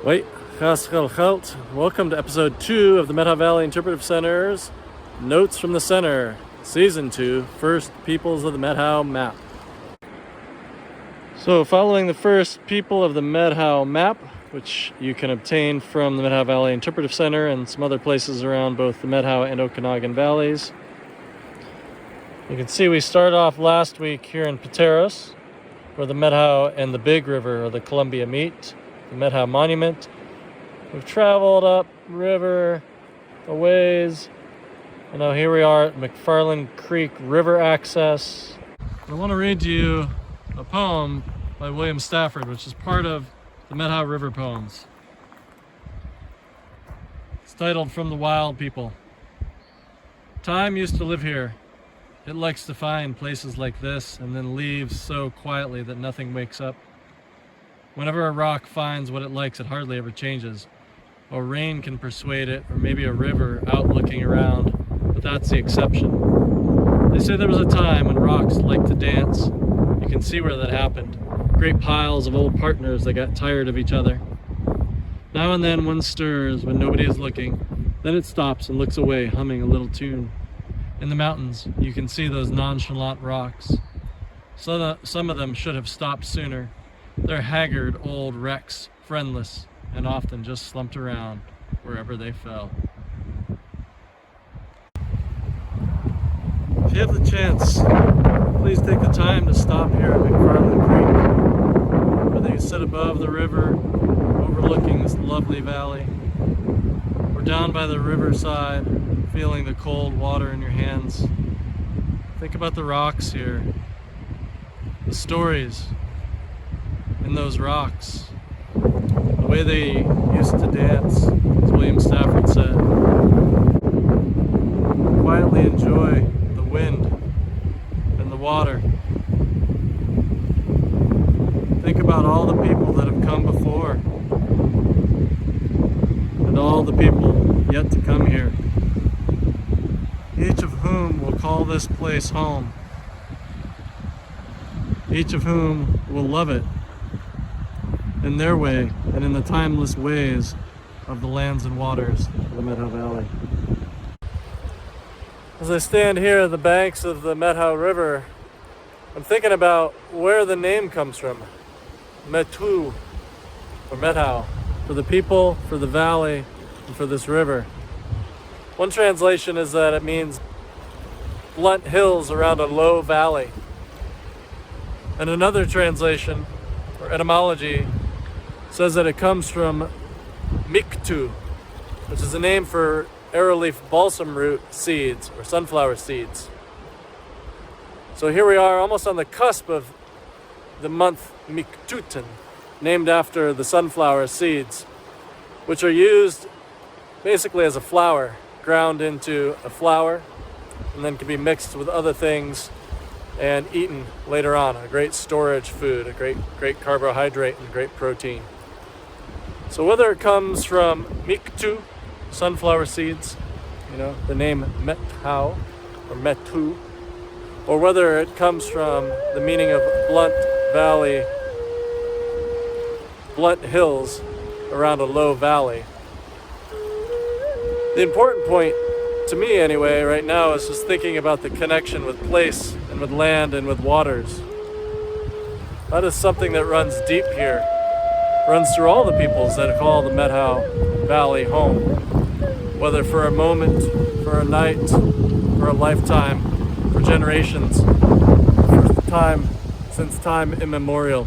Wait, welcome to episode 2 of the Methow Valley Interpretive Center's Notes from the Center, Season 2, First Peoples of the Methow Map. So following the first people of the Methow Map, which you can obtain from the Methow Valley Interpretive Center and some other places around both the Methow and Okanagan valleys, you can see we started off last week here in Pateros, where the Methow and the Big River or the Columbia meet. The Methow Monument. We've traveled up river a ways, and now here we are at McFarland Creek river access. I want to read to you a poem by William Stafford, which is part of the Methow River poems. It's titled From the Wild People. Time used to live here. It likes to find places like this and then leaves so quietly that nothing wakes up. Whenever a rock finds what it likes, it hardly ever changes. Or rain can persuade it, or maybe a river out looking around, but that's the exception. They say there was a time when rocks liked to dance. You can see where that happened. Great piles of old partners that got tired of each other. Now and then one stirs when nobody is looking. Then it stops and looks away, humming a little tune. In the mountains, you can see those nonchalant rocks. Some of them should have stopped sooner. They're haggard old wrecks, friendless, and often just slumped around wherever they fell. If you have the chance, please take the time to stop here at McFarland Creek, whether you sit above the river, overlooking this lovely valley, or down by the riverside, feeling the cold water in your hands. Think about the rocks here, the stories in those rocks, the way they used to dance, as William Stafford said. Quietly enjoy the wind and the water. Think about all the people that have come before and all the people yet to come here, each of whom will call this place home, each of whom will love it in their way and in the timeless ways of the lands and waters of the Methow Valley. As I stand here on the banks of the Methow River, I'm thinking about where the name comes from. Methow, or Methow, for the people, for the valley, and for this river. One translation is that it means blunt hills around a low valley. And another translation, or etymology, says that it comes from miktu, which is a name for arrowleaf balsam root seeds, or sunflower seeds. So here we are, almost on the cusp of the month Miktuten, named after the sunflower seeds, which are used basically as a flour, ground into a flour, and then can be mixed with other things and eaten later on. A great storage food, a great carbohydrate and great protein. So whether it comes from miktu, sunflower seeds, the name Methow or Methu, or whether it comes from the meaning of blunt valley, blunt hills around a low valley. The important point, to me anyway, right now is just thinking about the connection with place and with land and with waters. That is something that runs deep here, runs through all the peoples that call the Methow Valley home, whether for a moment, for a night, for a lifetime, for generations, for time, since time immemorial.